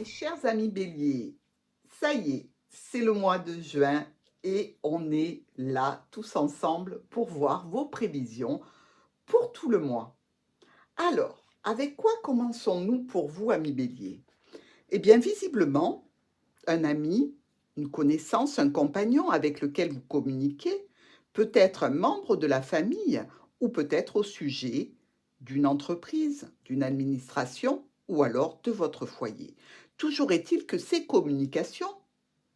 Mes chers amis Bélier, ça y est, c'est le mois de juin et on est là tous ensemble pour voir vos prévisions pour tout le mois. Alors, avec quoi commençons-nous pour vous, amis Bélier? Eh bien, visiblement, un ami, une connaissance, un compagnon avec lequel vous communiquez, peut être un membre de la famille ou peut-être au sujet d'une entreprise, d'une administration ou alors de votre foyer. Toujours est-il que ces communications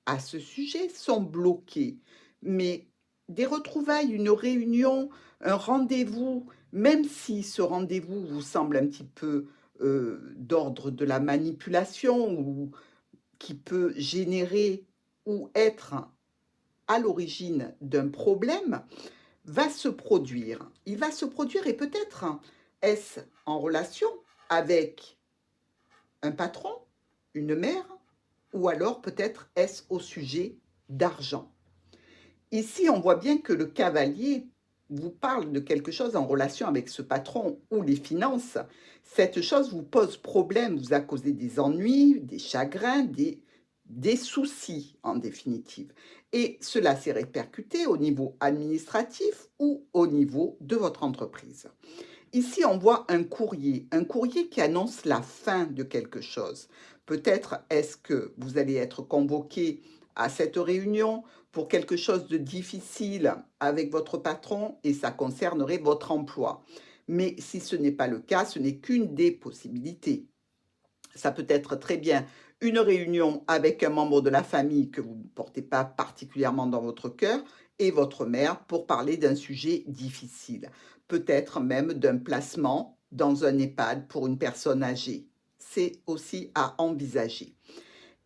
à ce sujet sont bloquées. Mais des retrouvailles, une réunion, un rendez-vous, même si ce rendez-vous vous semble un petit peu d'ordre de la manipulation ou qui peut générer ou être à l'origine d'un problème, va se produire. Il va se produire et peut-être est-ce en relation avec un patron, une mère, ou alors peut-être est-ce au sujet d'argent. Ici, on voit bien que le cavalier vous parle de quelque chose en relation avec ce patron ou les finances. Cette chose vous pose problème, vous a causé des ennuis, des chagrins, des soucis en définitive. Et cela s'est répercuté au niveau administratif ou au niveau de votre entreprise. Ici, on voit un courrier qui annonce la fin de quelque chose. Peut-être est-ce que vous allez être convoqué à cette réunion pour quelque chose de difficile avec votre patron et ça concernerait votre emploi. Mais si ce n'est pas le cas, ce n'est qu'une des possibilités. Ça peut être très bien une réunion avec un membre de la famille que vous ne portez pas particulièrement dans votre cœur et votre mère pour parler d'un sujet difficile. Peut-être même d'un placement dans un EHPAD pour une personne âgée. C'est aussi à envisager.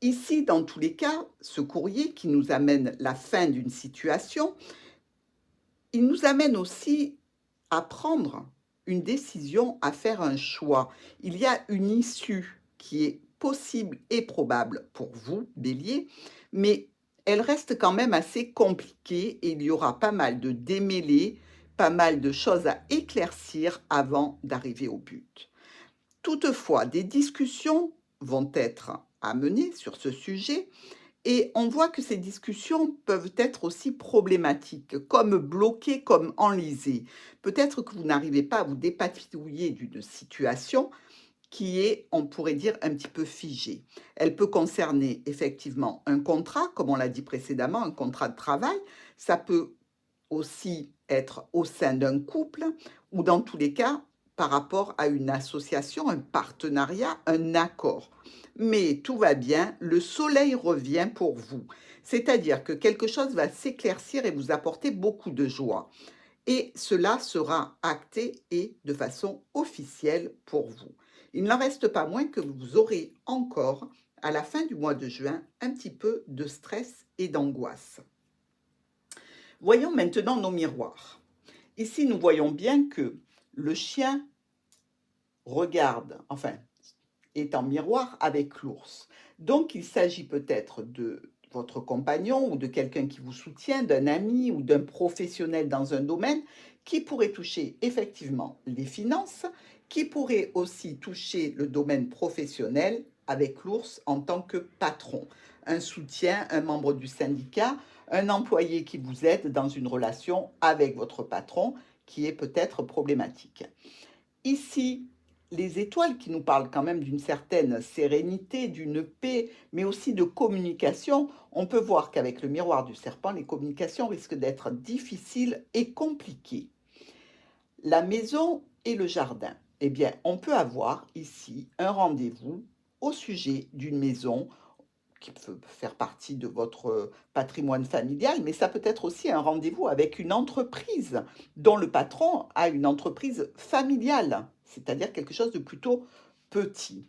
Ici, dans tous les cas, ce courrier qui nous amène la fin d'une situation, il nous amène aussi à prendre une décision, à faire un choix. Il y a une issue qui est possible et probable pour vous, Bélier, mais elle reste quand même assez compliquée et il y aura pas mal de démêlés, pas mal de choses à éclaircir avant d'arriver au but. Toutefois, des discussions vont être à mener sur ce sujet et on voit que ces discussions peuvent être aussi problématiques, comme bloquées, comme enlisées. Peut-être que vous n'arrivez pas à vous dépatouiller d'une situation qui est, on pourrait dire, un petit peu figée. Elle peut concerner effectivement un contrat, comme on l'a dit précédemment, un contrat de travail. Ça peut aussi être au sein d'un couple ou dans tous les cas par rapport à une association, un partenariat, un accord. Mais tout va bien, le soleil revient pour vous. C'est-à-dire que quelque chose va s'éclaircir et vous apporter beaucoup de joie. Et cela sera acté et de façon officielle pour vous. Il n'en reste pas moins que vous aurez encore, à la fin du mois de juin, un petit peu de stress et d'angoisse. Voyons maintenant nos miroirs. Ici, nous voyons bien que le chien regarde, enfin, est en miroir avec l'ours. Donc, il s'agit peut-être de votre compagnon ou de quelqu'un qui vous soutient, d'un ami ou d'un professionnel dans un domaine qui pourrait toucher effectivement les finances, qui pourrait aussi toucher le domaine professionnel avec l'ours en tant que patron, un soutien, un membre du syndicat, un employé qui vous aide dans une relation avec votre patron qui est peut-être problématique. Ici, les étoiles qui nous parlent quand même d'une certaine sérénité, d'une paix, mais aussi de communication, on peut voir qu'avec le miroir du serpent, les communications risquent d'être difficiles et compliquées. La maison et le jardin. Eh bien, on peut avoir ici un rendez-vous au sujet d'une maison qui peut faire partie de votre patrimoine familial, mais ça peut être aussi un rendez-vous avec une entreprise dont le patron a une entreprise familiale, c'est-à-dire quelque chose de plutôt petit.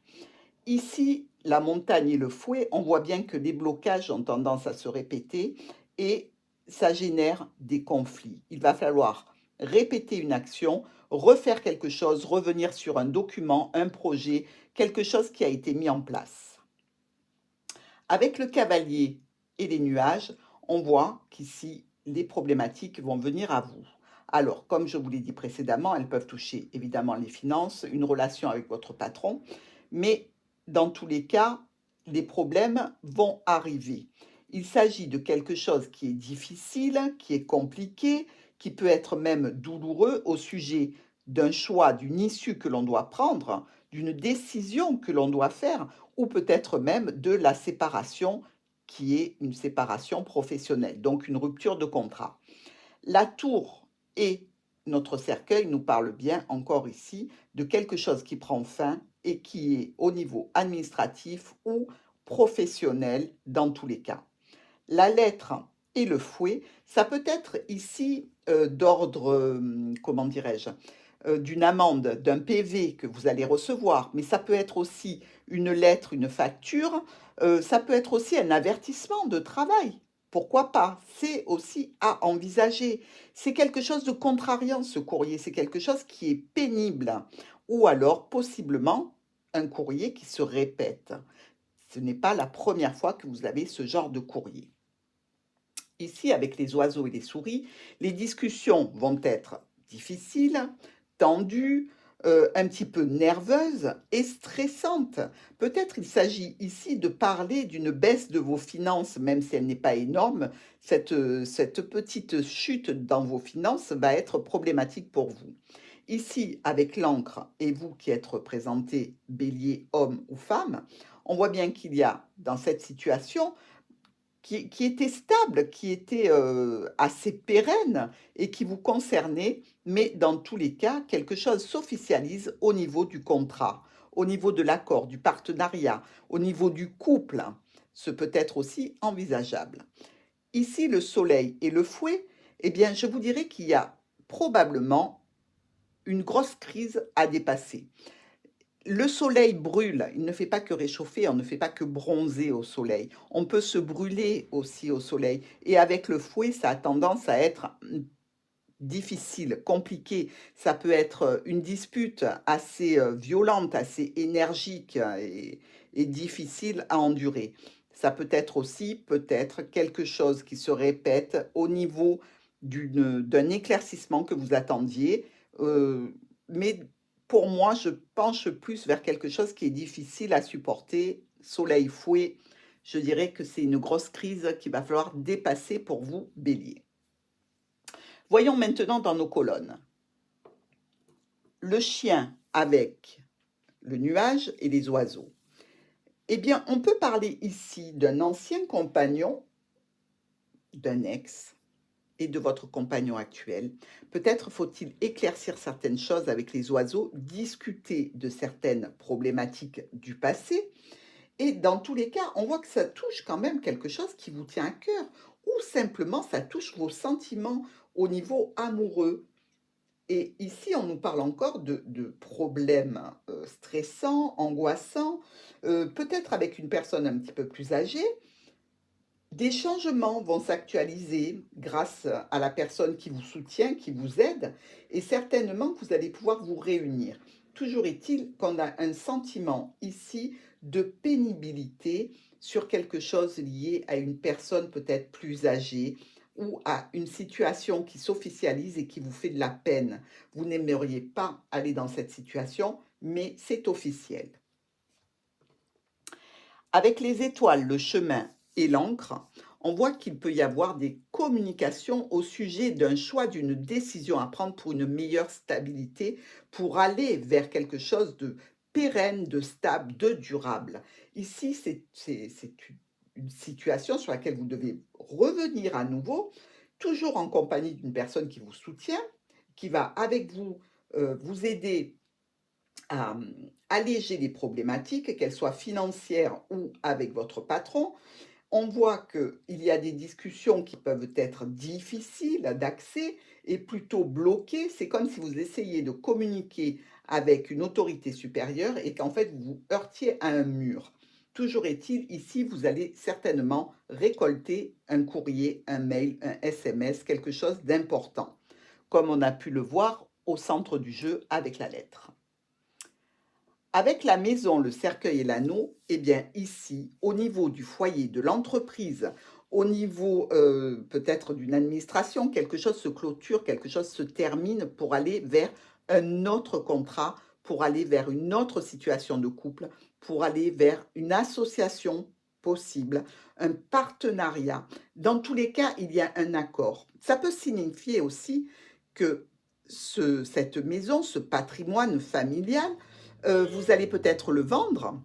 Ici, la montagne et le fouet, on voit bien que les blocages ont tendance à se répéter et ça génère des conflits. Il va falloir répéter une action, refaire quelque chose, revenir sur un document, un projet, quelque chose qui a été mis en place. Avec le cavalier et les nuages, on voit qu'ici, les problématiques vont venir à vous. Alors, comme je vous l'ai dit précédemment, elles peuvent toucher évidemment les finances, une relation avec votre patron, mais dans tous les cas, les problèmes vont arriver. Il s'agit de quelque chose qui est difficile, qui est compliqué, qui peut être même douloureux au sujet d'un choix, d'une issue que l'on doit prendre, d'une décision que l'on doit faire, ou peut-être même de la séparation qui est une séparation professionnelle, donc une rupture de contrat. La tour et notre cercueil nous parlent bien encore ici de quelque chose qui prend fin et qui est au niveau administratif ou professionnel dans tous les cas. La lettre et le fouet, ça peut être ici d'ordre, comment dirais-je, d'une amende, d'un PV que vous allez recevoir, mais ça peut être aussi une lettre, une facture, ça peut être aussi un avertissement de travail. Pourquoi pas? C'est aussi à envisager. C'est quelque chose de contrariant, ce courrier, c'est quelque chose qui est pénible, ou alors possiblement un courrier qui se répète. Ce n'est pas la première fois que vous avez ce genre de courrier. Ici, avec les oiseaux et les souris, les discussions vont être difficiles, tendues, un petit peu nerveuses et stressantes. Peut-être il s'agit ici de parler d'une baisse de vos finances, même si elle n'est pas énorme. Cette petite chute dans vos finances va être problématique pour vous. Ici, avec l'encre et vous qui êtes représenté bélier, homme ou femme, on voit bien qu'il y a dans cette situation qui était stable, qui était assez pérenne et qui vous concernait, mais dans tous les cas, quelque chose s'officialise au niveau du contrat, au niveau de l'accord, du partenariat, au niveau du couple. Ce peut être aussi envisageable. Ici, le soleil et le fouet, eh bien, je vous dirais qu'il y a probablement une grosse crise à dépasser. Le soleil brûle, il ne fait pas que réchauffer, on ne fait pas que bronzer au soleil. On peut se brûler aussi au soleil. Et avec le fouet, ça a tendance à être difficile, compliqué. Ça peut être une dispute assez violente, assez énergique et difficile à endurer. Ça peut être aussi peut-être quelque chose qui se répète au niveau d'un éclaircissement que vous attendiez. Mais pour moi, je penche plus vers quelque chose qui est difficile à supporter. Soleil, fouet, je dirais que c'est une grosse crise qu'il va falloir dépasser pour vous, Bélier. Voyons maintenant dans nos colonnes. Le chien avec le nuage et les oiseaux. Eh bien, on peut parler ici d'un ancien compagnon, d'un ex et de votre compagnon actuel. Peut-être faut-il éclaircir certaines choses avec les oiseaux, discuter de certaines problématiques du passé. Et dans tous les cas, on voit que ça touche quand même quelque chose qui vous tient à cœur, ou simplement ça touche vos sentiments au niveau amoureux. Et ici, on nous parle encore de problèmes stressants, angoissants, peut-être avec une personne un petit peu plus âgée. Des changements vont s'actualiser grâce à la personne qui vous soutient, qui vous aide, et certainement que vous allez pouvoir vous réunir. Toujours est-il qu'on a un sentiment ici de pénibilité sur quelque chose lié à une personne peut-être plus âgée ou à une situation qui s'officialise et qui vous fait de la peine. Vous n'aimeriez pas aller dans cette situation, mais c'est officiel. Avec les étoiles, le chemin et l'encre, on voit qu'il peut y avoir des communications au sujet d'un choix, d'une décision à prendre pour une meilleure stabilité, pour aller vers quelque chose de pérenne, de stable, de durable. Ici, c'est une situation sur laquelle vous devez revenir à nouveau, toujours en compagnie d'une personne qui vous soutient, qui va avec vous vous aider à alléger les problématiques, qu'elles soient financières ou avec votre patron. On voit qu'il y a des discussions qui peuvent être difficiles d'accès et plutôt bloquées. C'est comme si vous essayiez de communiquer avec une autorité supérieure et qu'en fait vous vous heurtiez à un mur. Toujours est-il, ici, vous allez certainement récolter un courrier, un mail, un SMS, quelque chose d'important, comme on a pu le voir au centre du jeu avec la lettre. Avec la maison, le cercueil et l'anneau, eh bien ici, au niveau du foyer, de l'entreprise, au niveau peut-être d'une administration, quelque chose se clôture, quelque chose se termine pour aller vers un autre contrat, pour aller vers une autre situation de couple, pour aller vers une association possible, un partenariat. Dans tous les cas, il y a un accord. Ça peut signifier aussi que cette maison, ce patrimoine familial, vous allez peut-être le vendre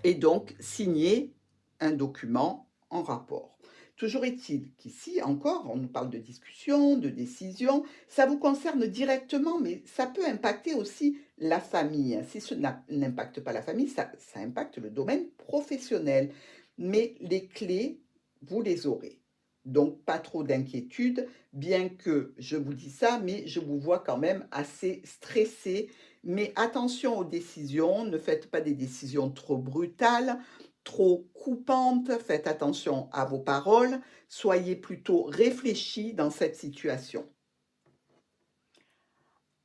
et donc signer un document en rapport. Toujours est-il qu'ici encore, on nous parle de discussion, de décision, ça vous concerne directement, mais ça peut impacter aussi la famille. Si ce n'impacte pas la famille, ça impacte le domaine professionnel. Mais les clés, vous les aurez. Donc, pas trop d'inquiétude, bien que je vous dis ça, mais je vous vois quand même assez stressé. Mais attention aux décisions, ne faites pas des décisions trop brutales, trop coupantes, faites attention à vos paroles, soyez plutôt réfléchis dans cette situation.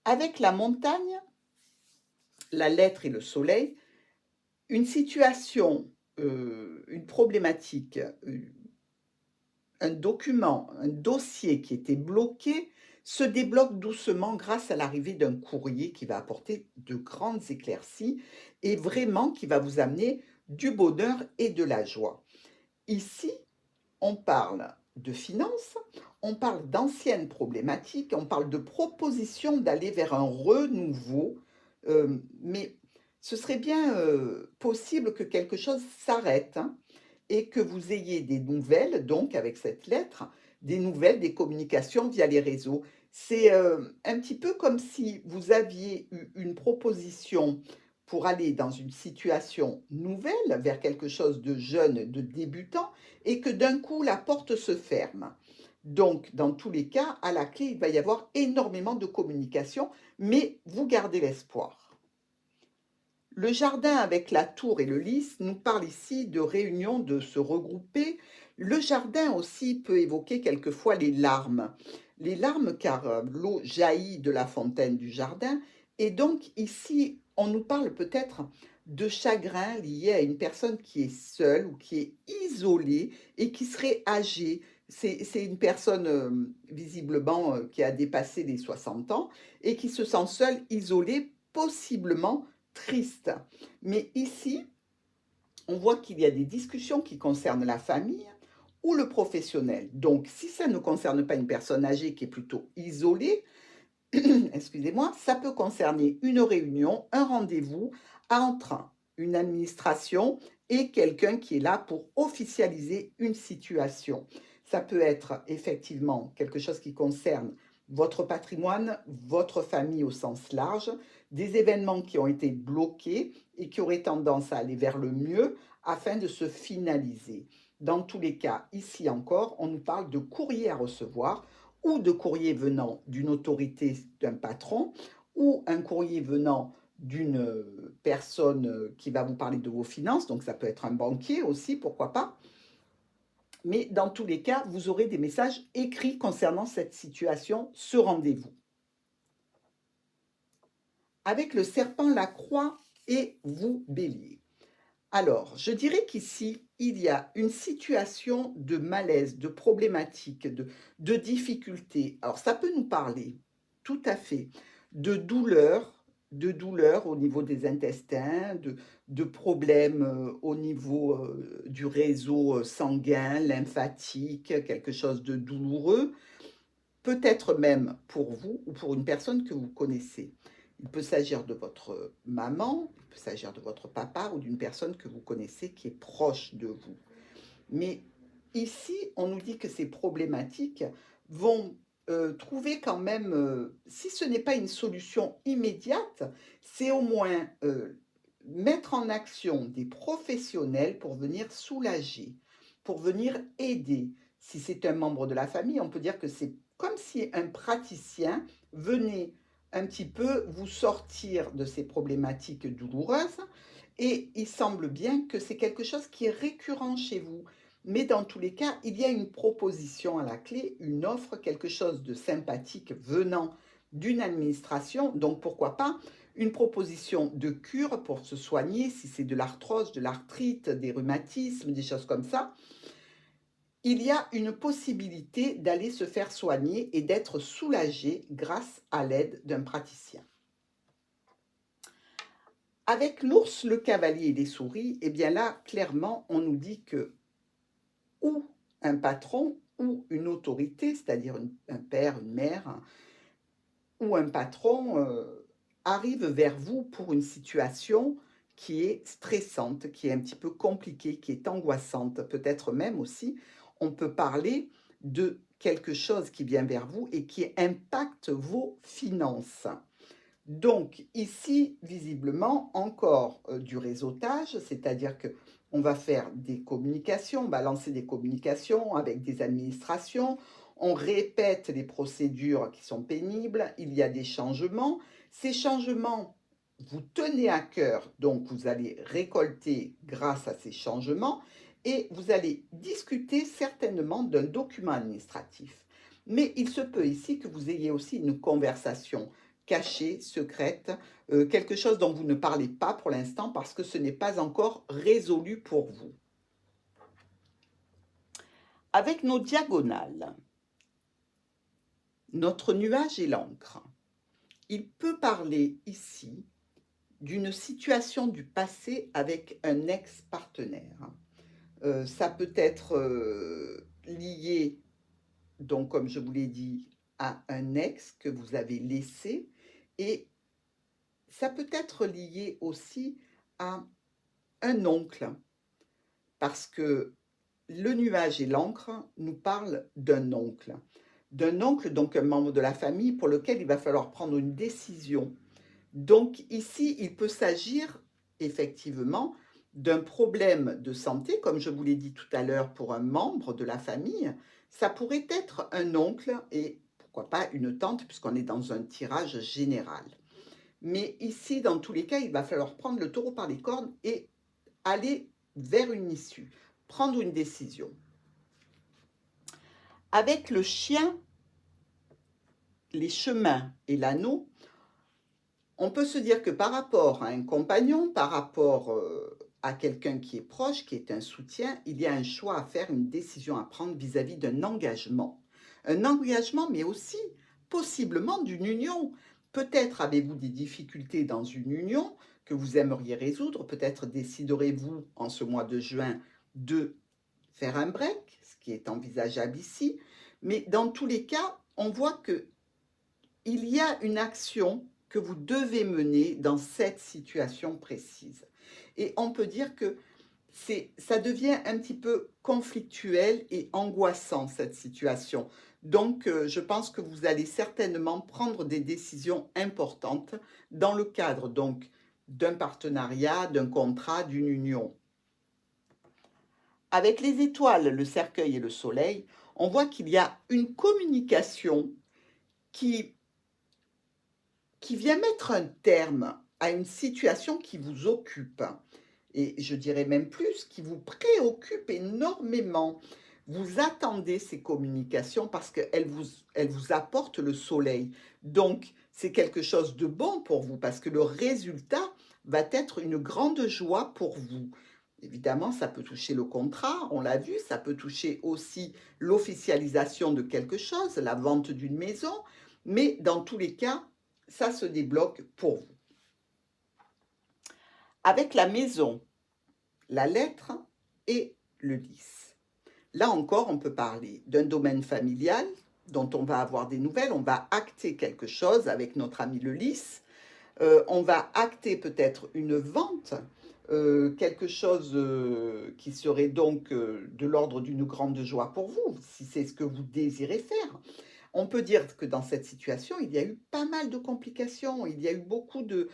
Avec la montagne, la lettre et le soleil, une situation, une problématique, un document, un dossier qui était bloqué se débloque doucement grâce à l'arrivée d'un courrier qui va apporter de grandes éclaircies et vraiment qui va vous amener du bonheur et de la joie. Ici, on parle de finances, on parle d'anciennes problématiques, on parle de propositions d'aller vers un renouveau, mais ce serait bien possible que quelque chose s'arrête, hein, et que vous ayez des nouvelles, donc avec cette lettre, des nouvelles, des communications via les réseaux. C'est un petit peu comme si vous aviez eu une proposition pour aller dans une situation nouvelle, vers quelque chose de jeune, de débutant, et que d'un coup, la porte se ferme. Donc, dans tous les cas, à la clé, il va y avoir énormément de communication, mais vous gardez l'espoir. Le jardin avec la tour et le lys nous parle ici de réunion, de se regrouper. Le jardin aussi peut évoquer quelquefois les larmes. Les larmes car l'eau jaillit de la fontaine du jardin. Et donc ici, on nous parle peut-être de chagrin lié à une personne qui est seule ou qui est isolée et qui serait âgée. C'est une personne visiblement qui a dépassé les 60 ans et qui se sent seule, isolée, possiblement triste. Mais ici, on voit qu'il y a des discussions qui concernent la famille ou le professionnel. Donc, si ça ne concerne pas une personne âgée qui est plutôt isolée, excusez-moi, ça peut concerner une réunion, un rendez-vous entre une administration et quelqu'un qui est là pour officialiser une situation. Ça peut être effectivement quelque chose qui concerne votre patrimoine, votre famille au sens large, des événements qui ont été bloqués et qui auraient tendance à aller vers le mieux afin de se finaliser. Dans tous les cas, ici encore, on nous parle de courrier à recevoir ou de courrier venant d'une autorité, d'un patron, ou un courrier venant d'une personne qui va vous parler de vos finances, donc ça peut être un banquier aussi, pourquoi pas. Mais dans tous les cas, vous aurez des messages écrits concernant cette situation, ce rendez-vous. Avec le serpent, la croix et vous, bélier. Alors, je dirais qu'ici, il y a une situation de malaise, de problématique, de difficulté. Alors, ça peut nous parler, tout à fait, de douleur au niveau des intestins, de problèmes au niveau du réseau sanguin, lymphatique, quelque chose de douloureux, peut-être même pour vous ou pour une personne que vous connaissez. Il peut s'agir de votre maman, il peut s'agir de votre papa ou d'une personne que vous connaissez qui est proche de vous. Mais ici, on nous dit que ces problématiques vont trouver quand même, si ce n'est pas une solution immédiate, c'est au moins mettre en action des professionnels pour venir soulager, pour venir aider. Si c'est un membre de la famille, on peut dire que c'est comme si un praticien venait un petit peu vous sortir de ces problématiques douloureuses. Et il semble bien que c'est quelque chose qui est récurrent chez vous. Mais dans tous les cas, il y a une proposition à la clé, une offre, quelque chose de sympathique venant d'une administration. Donc pourquoi pas une proposition de cure pour se soigner, si c'est de l'arthrose, de l'arthrite, des rhumatismes, des choses comme ça. Il y a une possibilité d'aller se faire soigner et d'être soulagé grâce à l'aide d'un praticien. Avec l'ours, le cavalier et les souris, eh bien là, clairement, on nous dit que ou un patron ou une autorité, c'est-à-dire un père, une mère, ou un patron arrive vers vous pour une situation qui est stressante, qui est un petit peu compliquée, qui est angoissante, peut-être même aussi, on peut parler de quelque chose qui vient vers vous et qui impacte vos finances. Donc ici, visiblement, encore du réseautage, c'est-à-dire que on va faire des communications, on va lancer des communications avec des administrations, on répète les procédures qui sont pénibles, il y a des changements. Ces changements, vous tenez à cœur, donc vous allez récolter grâce à ces changements et vous allez discuter certainement d'un document administratif. Mais il se peut ici que vous ayez aussi une conversation cachée, secrète, quelque chose dont vous ne parlez pas pour l'instant parce que ce n'est pas encore résolu pour vous. Avec nos diagonales, notre nuage et l'encre, il peut parler ici d'une situation du passé avec un ex-partenaire. Ça peut être lié, donc comme je vous l'ai dit, à un ex que vous avez laissé et ça peut être lié aussi à un oncle, parce que le nuage et l'encre nous parlent d'un oncle. D'un oncle, donc un membre de la famille pour lequel il va falloir prendre une décision. Donc ici, il peut s'agir effectivement d'un problème de santé, comme je vous l'ai dit tout à l'heure pour un membre de la famille. Ça pourrait être un oncle et pourquoi pas une tante, puisqu'on est dans un tirage général. Mais ici, dans tous les cas, il va falloir prendre le taureau par les cornes et aller vers une issue, prendre une décision. Avec le chien, les chemins et l'anneau, on peut se dire que par rapport à un compagnon, par rapport à quelqu'un qui est proche, qui est un soutien, il y a un choix à faire, une décision à prendre vis-à-vis d'un engagement. Un engagement, mais aussi possiblement d'une union. Peut-être avez-vous des difficultés dans une union que vous aimeriez résoudre. Peut-être déciderez-vous en ce mois de juin de faire un break, ce qui est envisageable ici. Mais dans tous les cas, on voit qu'il y a une action que vous devez mener dans cette situation précise. Et on peut dire que ça devient un petit peu conflictuel et angoissant, cette situation. Donc, je pense que vous allez certainement prendre des décisions importantes dans le cadre donc d'un partenariat, d'un contrat, d'une union. Avec les étoiles, le cercueil et le soleil, on voit qu'il y a une communication qui vient mettre un terme à une situation qui vous occupe. Et je dirais même plus, qui vous préoccupe énormément. Vous attendez ces communications parce qu'elles vous apportent le soleil. Donc, c'est quelque chose de bon pour vous parce que le résultat va être une grande joie pour vous. Évidemment, ça peut toucher le contrat, on l'a vu, ça peut toucher aussi l'officialisation de quelque chose, la vente d'une maison, mais dans tous les cas, ça se débloque pour vous. Avec la maison, la lettre et le lys. Là encore, on peut parler d'un domaine familial dont on va avoir des nouvelles, on va acter quelque chose avec notre ami le lys, on va acter peut-être une vente, quelque chose qui serait donc de l'ordre d'une grande joie pour vous, si c'est ce que vous désirez faire. On peut dire que dans cette situation, il y a eu pas mal de complications, il y a eu beaucoup de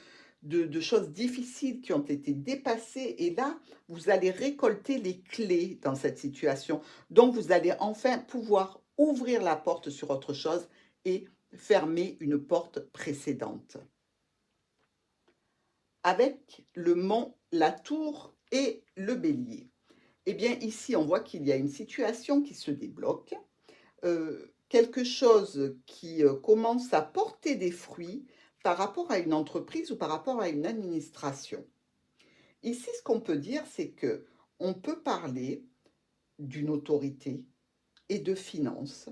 choses difficiles qui ont été dépassées et là, vous allez récolter les clés dans cette situation. Donc, vous allez enfin pouvoir ouvrir la porte sur autre chose et fermer une porte précédente. Avec le mont, la tour et le bélier. Eh bien, ici, on voit qu'il y a une situation qui se débloque, quelque chose qui commence à porter des fruits par rapport à une entreprise ou par rapport à une administration. Ici, ce qu'on peut dire, c'est que on peut parler d'une autorité et de finances.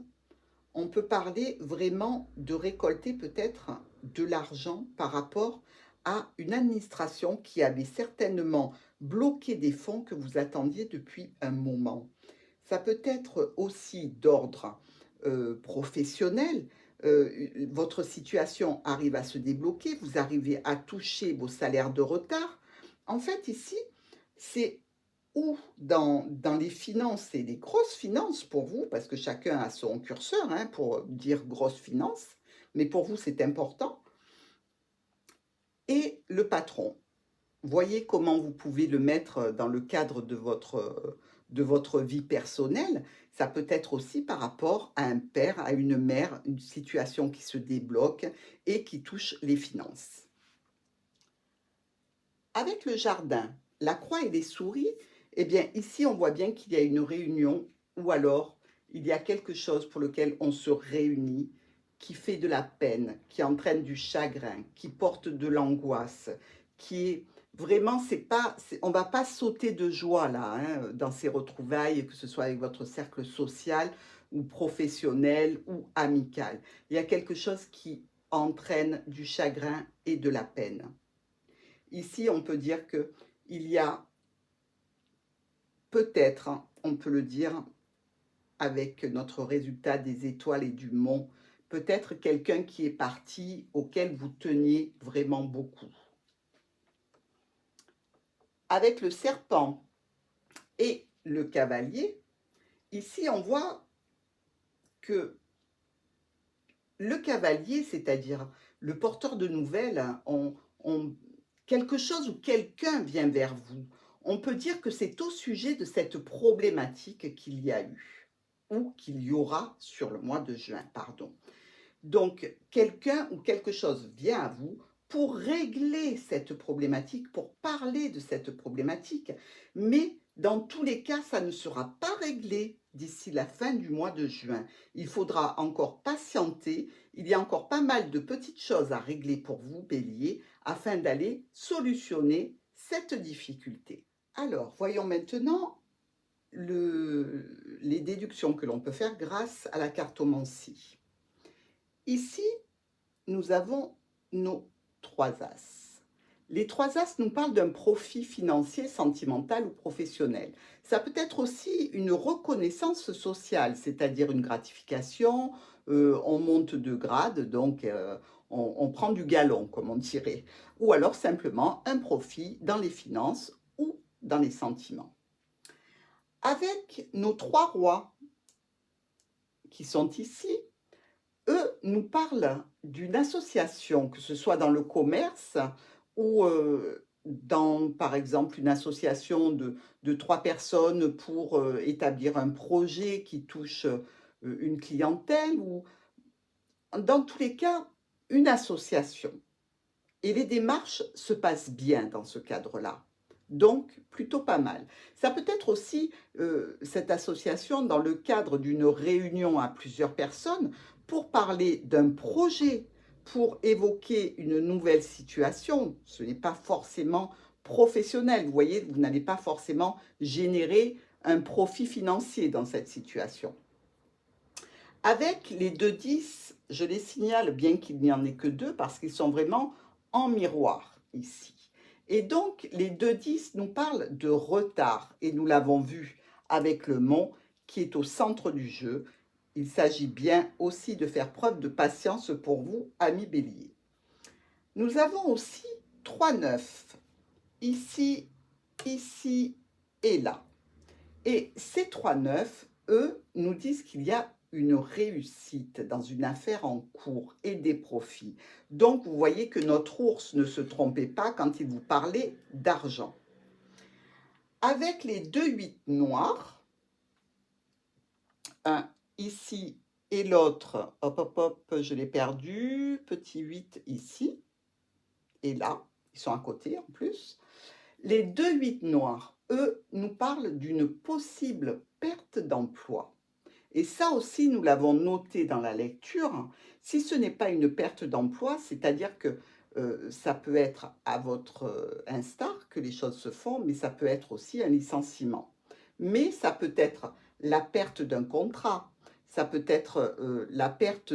On peut parler vraiment de récolter peut-être de l'argent par rapport à une administration qui avait certainement bloqué des fonds que vous attendiez depuis un moment. Ça peut être aussi d'ordre professionnel. Votre situation arrive à se débloquer, vous arrivez à toucher vos salaires de retard. En fait, ici, c'est ou dans les finances et les grosses finances pour vous, parce que chacun a son curseur hein, pour dire grosses finances, mais pour vous c'est important, et le patron. Voyez comment vous pouvez le mettre dans le cadre de votre vie personnelle. Ça peut être aussi par rapport à un père, à une mère, une situation qui se débloque et qui touche les finances. Avec le jardin, la croix et les souris, eh bien ici on voit bien qu'il y a une réunion ou alors il y a quelque chose pour lequel on se réunit qui fait de la peine, qui entraîne du chagrin, qui porte de l'angoisse, qui est vraiment, on ne va pas sauter de joie là, hein, dans ces retrouvailles, que ce soit avec votre cercle social ou professionnel ou amical. Il y a quelque chose qui entraîne du chagrin et de la peine. Ici, on peut dire qu'il y a peut-être, hein, on peut le dire, avec notre résultat des étoiles et du mont, peut-être quelqu'un qui est parti, auquel vous teniez vraiment beaucoup. Avec le serpent et le cavalier, ici on voit que le cavalier, c'est-à-dire le porteur de nouvelles, quelque chose ou quelqu'un vient vers vous. On peut dire que c'est au sujet de cette problématique qu'il y a eu, ou qu'il y aura sur le mois de juin, pardon. Donc, quelqu'un ou quelque chose vient à vous pour régler cette problématique, pour parler de cette problématique, mais dans tous les cas, ça ne sera pas réglé d'ici la fin du mois de juin. Il faudra encore patienter, il y a encore pas mal de petites choses à régler pour vous, Bélier, afin d'aller solutionner cette difficulté. Alors, voyons maintenant les déductions que l'on peut faire grâce à la cartomancie. Ici, nous avons nos 3 As. Les 3 As nous parlent d'un profit financier, sentimental ou professionnel. Ça peut être aussi une reconnaissance sociale, c'est-à-dire une gratification, on monte de grade, donc on prend du galon, comme on dirait. Ou alors simplement un profit dans les finances ou dans les sentiments. Avec nos 3 rois qui sont ici, eux nous parlent d'une association, que ce soit dans le commerce ou dans, par exemple, une association de 3 personnes pour établir un projet qui touche une clientèle, ou dans tous les cas, une association. Et les démarches se passent bien dans ce cadre-là. Donc, plutôt pas mal. Ça peut être aussi, cette association, dans le cadre d'une réunion à plusieurs personnes, pour parler d'un projet, pour évoquer une nouvelle situation. Ce n'est pas forcément professionnel. Vous voyez, vous n'allez pas forcément générer un profit financier dans cette situation. Avec les 2-10, je les signale, bien qu'il n'y en ait que 2, parce qu'ils sont vraiment en miroir ici. Et donc, les 2-10 nous parlent de retard, et nous l'avons vu avec le mont qui est au centre du jeu. Il s'agit bien aussi de faire preuve de patience pour vous, amis Bélier. Nous avons aussi 3-9, ici, ici et là. Et ces 3-9, eux, nous disent qu'il y a une réussite dans une affaire en cours et des profits. Donc, vous voyez que notre ours ne se trompait pas quand il vous parlait d'argent. Avec les 2-8 noirs, un ici et l'autre, hop, hop, hop, je l'ai perdu, petit 8 ici, et là, ils sont à côté en plus. Les 2-8 noirs, eux, nous parlent d'une possible perte d'emploi. Et ça aussi, nous l'avons noté dans la lecture. Si ce n'est pas une perte d'emploi, c'est-à-dire que ça peut être à votre instar que les choses se font, mais ça peut être aussi un licenciement. Mais ça peut être la perte d'un contrat, ça peut être la perte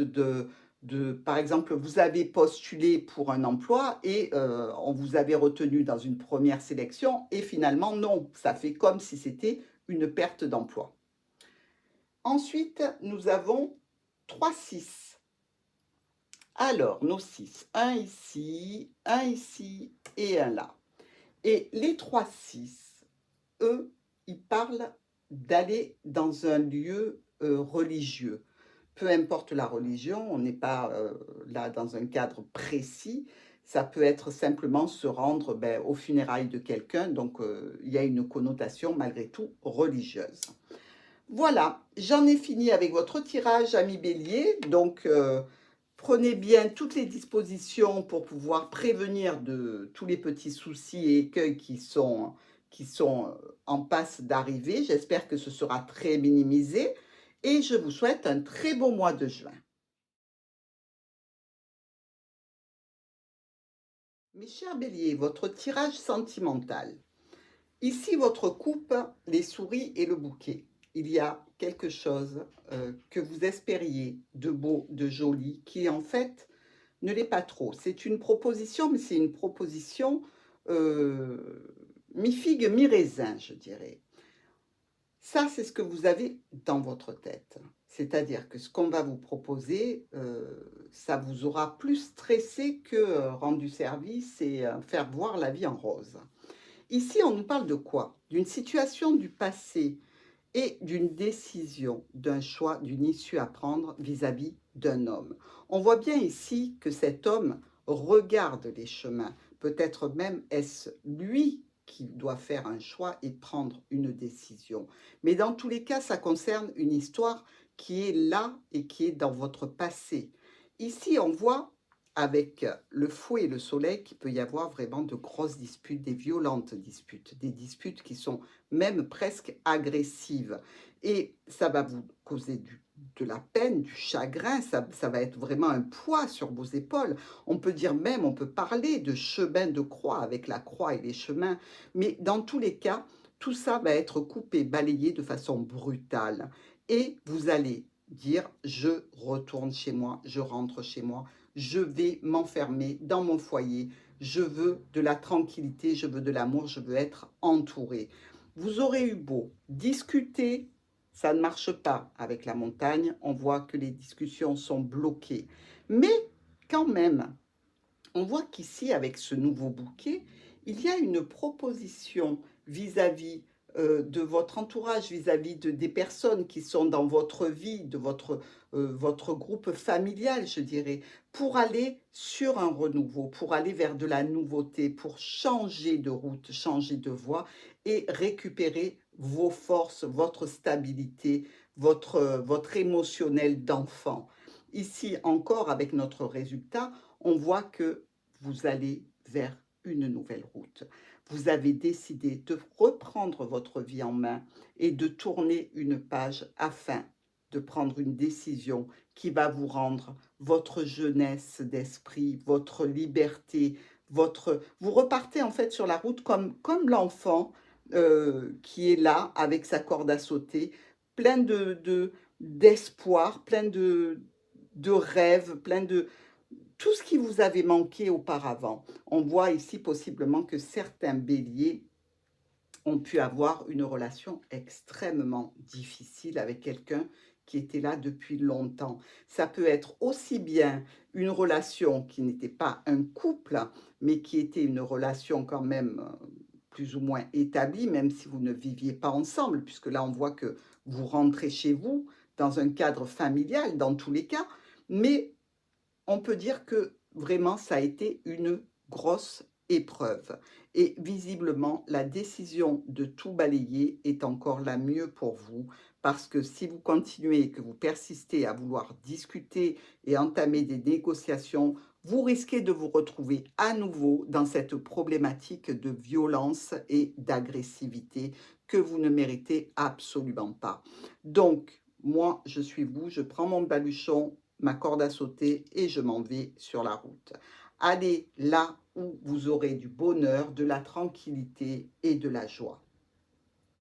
par exemple, vous avez postulé pour un emploi et on vous avait retenu dans une première sélection et finalement non, ça fait comme si c'était une perte d'emploi. Ensuite, nous avons 3 6. Alors, nos 6, un ici et un là. Et les 3 6, eux, ils parlent d'aller dans un lieu religieux. Peu importe la religion, on n'est pas là dans un cadre précis. Ça peut être simplement se rendre aux funérailles de quelqu'un, donc il y a une connotation malgré tout religieuse. Voilà, j'en ai fini avec votre tirage, ami Bélier. Donc, prenez bien toutes les dispositions pour pouvoir prévenir de tous les petits soucis et écueils qui sont en passe d'arriver. J'espère que ce sera très minimisé et je vous souhaite un très bon mois de juin. Mes chers Béliers, votre tirage sentimental. Ici, votre coupe, les souris et le bouquet. Il y a quelque chose que vous espériez de beau, de joli, qui en fait ne l'est pas trop. C'est une proposition, mais c'est une proposition mi-figue, mi-raisin, je dirais. Ça, c'est ce que vous avez dans votre tête. C'est-à-dire que ce qu'on va vous proposer, ça vous aura plus stressé que rendu service et faire voir la vie en rose. Ici, on nous parle de quoi? D'une situation du passé et d'une décision, d'un choix, d'une issue à prendre vis-à-vis d'un homme. On voit bien ici que cet homme regarde les chemins. Peut-être même est-ce lui qui doit faire un choix et prendre une décision. Mais dans tous les cas, ça concerne une histoire qui est là et qui est dans votre passé. Ici, on voit avec le fouet et le soleil qu'il peut y avoir vraiment de grosses disputes, des violentes disputes, des disputes qui sont même presque agressives. Et ça va vous causer de la peine, du chagrin, ça va être vraiment un poids sur vos épaules. On peut dire même, on peut parler de chemin de croix avec la croix et les chemins, mais dans tous les cas, tout ça va être coupé, balayé de façon brutale. Et vous allez dire, je retourne chez moi, je rentre chez moi, je vais m'enfermer dans mon foyer, je veux de la tranquillité, je veux de l'amour, je veux être entourée. Vous aurez eu beau discuter, ça ne marche pas avec la montagne, on voit que les discussions sont bloquées. Mais quand même, on voit qu'ici, avec ce nouveau bouquet, il y a une proposition vis-à-vis de votre entourage, vis-à-vis des personnes qui sont dans votre vie, de votre groupe familial, je dirais, pour aller sur un renouveau, pour aller vers de la nouveauté, pour changer de route, changer de voie et récupérer vos forces, votre stabilité, votre émotionnel d'enfant. Ici encore, avec notre résultat, on voit que vous allez vers une nouvelle route. Vous avez décidé de reprendre votre vie en main et de tourner une page afin de prendre une décision qui va vous rendre votre jeunesse d'esprit, votre liberté, vous repartez en fait sur la route comme l'enfant qui est là avec sa corde à sauter, plein d'espoir, plein de rêves, plein de tout ce qui vous avait manqué auparavant. On voit ici possiblement que certains béliers ont pu avoir une relation extrêmement difficile avec quelqu'un qui était là depuis longtemps. Ça peut être aussi bien une relation qui n'était pas un couple, mais qui était une relation quand même plus ou moins établie, même si vous ne viviez pas ensemble, puisque là on voit que vous rentrez chez vous dans un cadre familial dans tous les cas, mais on peut dire que vraiment ça a été une grosse épreuve. Et visiblement, la décision de tout balayer est encore la mieux pour vous, parce que si vous continuez et que vous persistez à vouloir discuter et entamer des négociations, vous risquez de vous retrouver à nouveau dans cette problématique de violence et d'agressivité que vous ne méritez absolument pas. Donc, moi, je suis vous, je prends mon baluchon, ma corde à sauter et je m'en vais sur la route. Allez là où vous aurez du bonheur, de la tranquillité et de la joie.